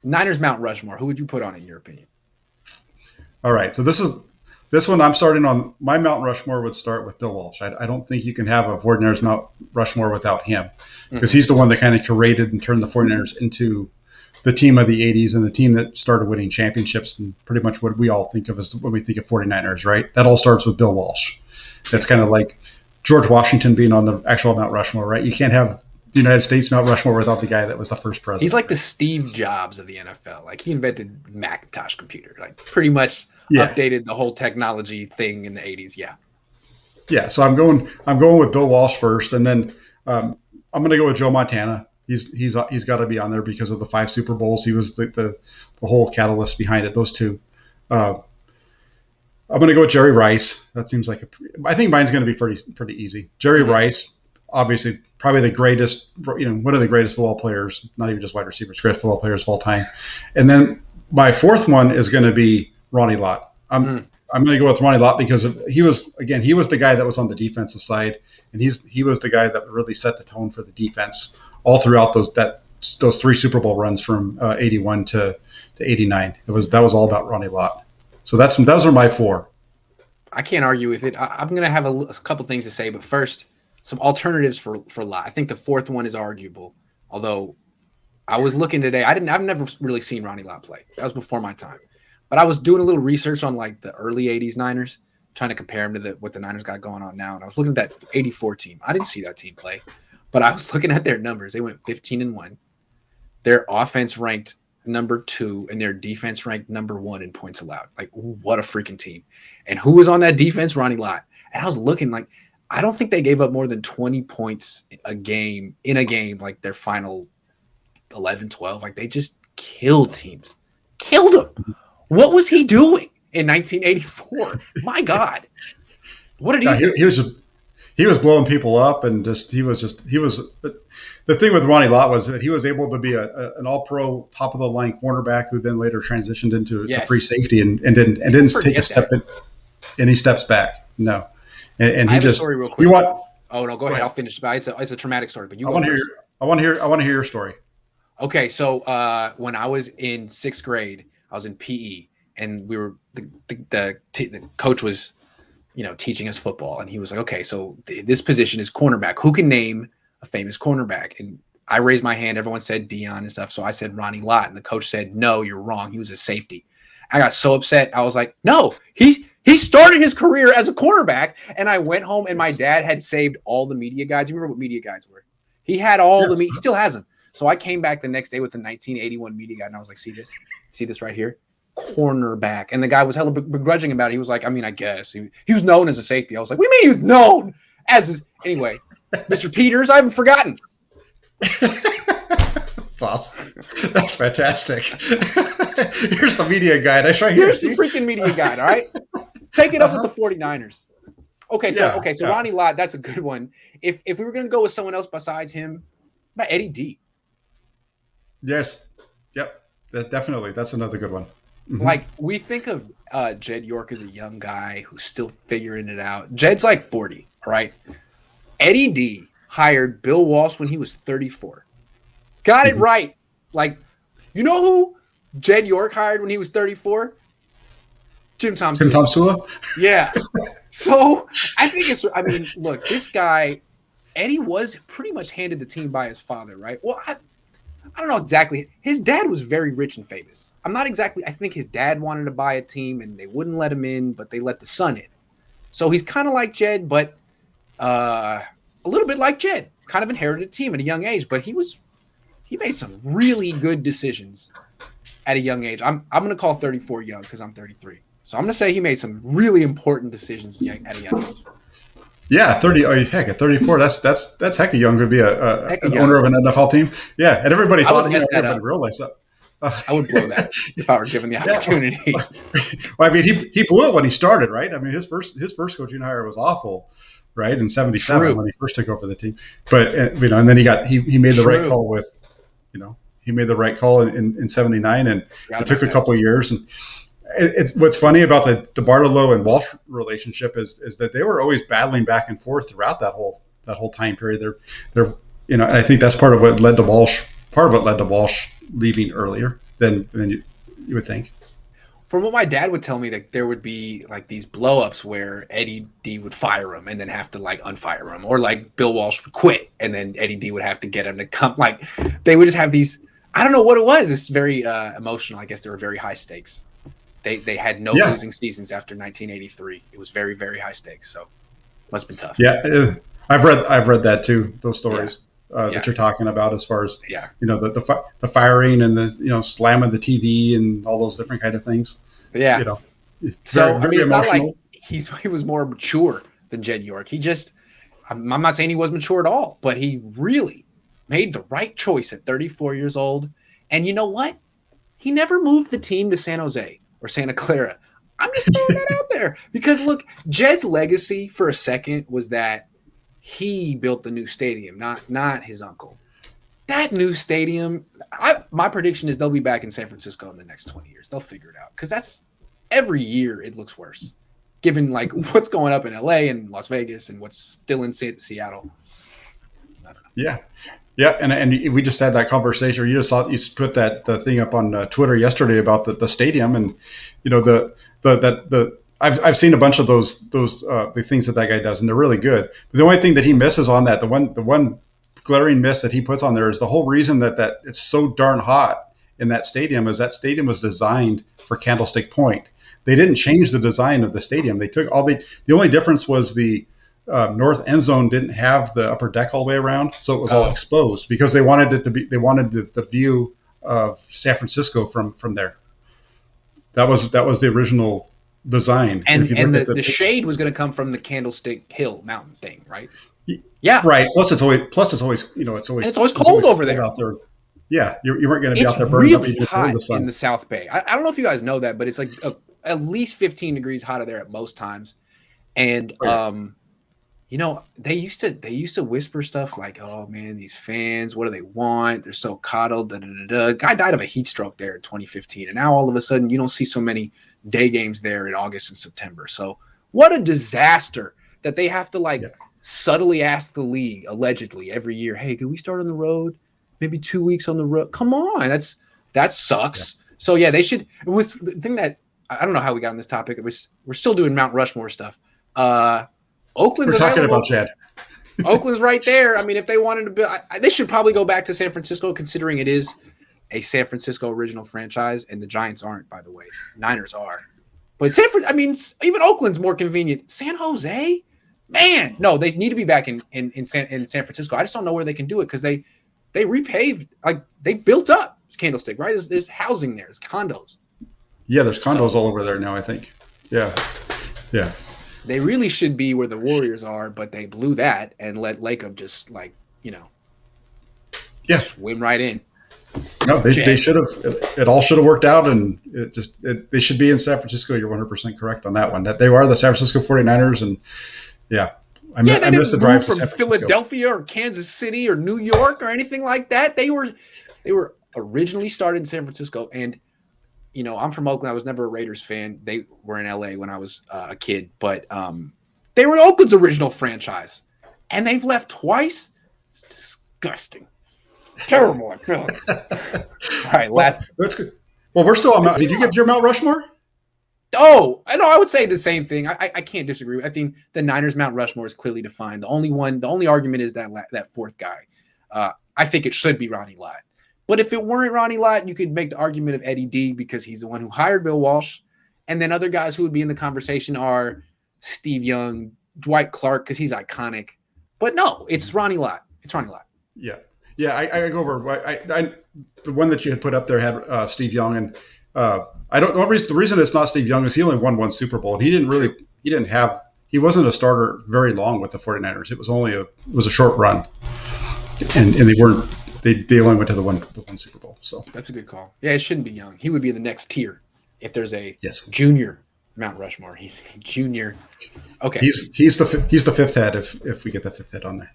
Niners Mount Rushmore. Who would you put on in your opinion? All right, so this one I'm starting on. My Mount Rushmore would start with Bill Walsh. I don't think you can have a 49ers Mount Rushmore without him, because he's the one that kind of curated and turned the 49ers into the team of the 80s and the team that started winning championships and pretty much what we all think of as when we think of 49ers, right? That all starts with Bill Walsh. That's kind of like George Washington being on the actual Mount Rushmore, right? You can't have the United States Mount Rushmore without the guy that was the first president. He's like the Steve Jobs of the NFL. Like he invented Macintosh computer, like pretty much updated the whole technology thing in the 80s. Yeah. Yeah. So I'm going with Bill Walsh first, and then I'm going to go with Joe Montana. He's got to be on there because of the 5 Super Bowls. He was the whole catalyst behind it. Those two. I'm going to go with Jerry Rice. That seems like I think mine's going to be pretty easy. Jerry Rice, obviously, probably the greatest. One of the greatest football players, not even just wide receivers, greatest football players of all time. And then my fourth one is going to be Ronnie Lott. I'm going to go with Ronnie Lott because he was the guy that was on the defensive side, and he was the guy that really set the tone for the defense all throughout those 3 Super Bowl runs from 81 to 89. That was all about Ronnie Lott. So those are my 4. I can't argue with it. I'm going to have a couple things to say, but first, some alternatives for Lott. I think the 4th one is arguable, although I was looking today. I've never really seen Ronnie Lott play. That was before my time. But I was doing a little research on like the early 80s Niners, trying to compare them to what the Niners got going on now. And I was looking at that 84 team. I didn't see that team play, but I was looking at their numbers. They went 15-1. Their offense ranked number 2 and their defense ranked number 1 in points allowed. Like, what a freaking team. And who was on that defense? Ronnie Lott. And I was looking like, I don't think they gave up more than 20 points in a game, like their final 11, 12. Like they just killed teams. Killed them. What was he doing in 1984? My God. What did he do? He was blowing people up, and he was the thing with Ronnie Lott was that he was able to be an all-pro, top-of-the-line cornerback who then later transitioned into a free safety and didn't take a step in, and he steps back. No. And I he have just a story real quick. Oh no, go ahead. I'll finish. It's a traumatic story, but I want to hear your story. Okay, so when I was in 6th grade, I was in PE, and we were the coach was, teaching us football, and he was like, "Okay, so this position is cornerback. Who can name a famous cornerback?" And I raised my hand. Everyone said Dion and stuff, so I said Ronnie Lott, and the coach said, "No, you're wrong. He was a safety." I got so upset. I was like, "No, he started his career as a cornerback." And I went home, and my dad had saved all the media guides. You remember what media guides were? He had all he still has them. So I came back the next day with the 1981 media guide, and I was like, see this right here? Cornerback. And the guy was hella begrudging about it. He was like, I mean, I guess. He was known as a safety. I was like, what do you mean he was known as anyway, Mr. Peters, I haven't forgotten. That's awesome. That's fantastic. Here's the media guide. Here's the freaking media guide, all right? Take it up with the 49ers. Okay, so Ronnie Lott, that's a good one. If we were going to go with someone else besides him, about Eddie D. Yes. Yep. Definitely. That's another good one. Mm-hmm. Like, we think of Jed York as a young guy who's still figuring it out. Jed's like 40, all right? Eddie D hired Bill Walsh when he was 34. Got it right. Like, you know who Jed York hired when he was 34? Jim Tom Sula? Yeah. So, look, this guy, Eddie was pretty much handed the team by his father, right? Well, I don't know exactly. His dad was very rich and famous. I think his dad wanted to buy a team and they wouldn't let him in, but they let the son in. So he's kind of like Jed, but a little bit like Jed. Kind of inherited a team at a young age, but he made some really good decisions at a young age. I'm going to call 34 young because I'm 33. So I'm going to say he made some really important decisions at a young age. Yeah, 30. Oh, heck, at 34, that's heck of young to be an owner of an NFL team. Yeah, and everybody thought everybody realized that. I would blow that if I were given the opportunity. Well, I mean, he blew it when he started, right? I mean, his first coaching hire was awful, right? In '77 when he first took over the team, but and then he made the right call with, he made the right call in '79, and it took a couple of years. And it's what's funny about the Barlow and Walsh relationship is that they were always battling back and forth throughout that whole time period. They're I think that's part of what led to Walsh leaving earlier than you would think. From what my dad would tell me, that there would be like these blow-ups where Eddie D would fire him and then have to like unfire him, or like Bill Walsh would quit and then Eddie D would have to get him to come. Like they would just have these. I don't know what it was. It's very emotional. I guess they were very high stakes. They had no losing seasons after 1983. It was very, very high stakes. So must have been tough. Yeah, I've read that too. Those stories that you're talking about, as far as the firing and the slamming the TV and all those different kind of things. Yeah. Very, very it's not emotional. like he was more mature than Jed York. He just, I'm not saying he was mature at all, but he really made the right choice at 34 years old. And you know what? He never moved the team to San Jose or Santa Clara. I'm just throwing that out there because look, Jed's legacy for a second was that he built the new stadium, not his uncle. That new stadium, my prediction is they'll be back in San Francisco in the next 20 years. They'll figure it out because that's every year it looks worse, given like what's going up in LA and Las Vegas and what's still in Seattle. I don't know. Yeah, and we just had that conversation. You put the thing up on Twitter yesterday about the stadium, and I've seen a bunch of those the things that guy does, and they're really good. But the only thing that he misses on that, the one glaring miss that he puts on there, is the whole reason that it's so darn hot in that stadium is that stadium was designed for Candlestick Point. They didn't change the design of the stadium. They took the only difference was the north end zone didn't have the upper deck all the way around, so it was all exposed because they wanted the view of San Francisco from there. That was the original design. And the shade was going to come from the Candlestick Hill mountain thing, right? Yeah, right. Plus it's always it's always cold over there out there. Yeah, you weren't going to be out there burning really up hot the sun. in the South Bay. I don't know if you guys know that, but it's like at least 15 degrees hotter there at most times. And they used to whisper stuff like, "Oh man, these fans, what do they want? They're so coddled." Da, da, da, da. Guy died of a heat stroke there in 2015, and now all of a sudden you don't see so many day games there in August and September. So what a disaster that they have to subtly ask the league allegedly every year, "Hey, could we start on the road? Maybe 2 weeks on the road." Come on, that sucks. Yeah. So yeah, they should. It was the thing that I don't know how we got on this topic. We're still doing Mount Rushmore stuff. Oakland's We're talking about Chad. Oakland's right there. I mean, if they wanted to build, they should probably go back to San Francisco, considering it is a San Francisco original franchise, and the Giants aren't, by the way. Niners are. But even Oakland's more convenient. San Jose, man, no, they need to be back in San Francisco. I just don't know where they can do it because they repaved, like they built up Candlestick, right? There's housing there, there's condos. Yeah, there's condos all over there now, I think. Yeah. They really should be where the Warriors are, but they blew that and let Lacob just swim right in. No, they should have. It all should have worked out, and they should be in San Francisco. You're 100% correct on that one. That they are the San Francisco 49ers, and I missed the drive from Philadelphia or Kansas City or New York or anything like that. They were originally started in San Francisco, and I'm from Oakland. I was never a Raiders fan. They were in LA when I was a kid, but they were Oakland's original franchise, and they've left twice. It's disgusting. It's terrible. I feel like. All right, that's good. Well, we're still on Mount. Did you get your Mount Rushmore? Oh, I know. I would say the same thing. I can't disagree. I think the Niners Mount Rushmore is clearly defined. The only argument is that fourth guy. I think it should be Ronnie Lott. But if it weren't Ronnie Lott, you could make the argument of Eddie D because he's the one who hired Bill Walsh. And then other guys who would be in the conversation are Steve Young, Dwight Clark, because he's iconic. But no, it's Ronnie Lott. It's Ronnie Lott. Yeah. I go over. The one that you had put up there had Steve Young, and I don't know. The reason it's not Steve Young is he only won one Super Bowl, and he wasn't a starter very long with the 49ers. It was a short run, and they weren't. They only went to the one Super Bowl. So that's a good call. Yeah, it shouldn't be Young. He would be in the next tier if there's a junior Mount Rushmore. He's junior. Okay. He's the fifth head if we get the fifth head on there.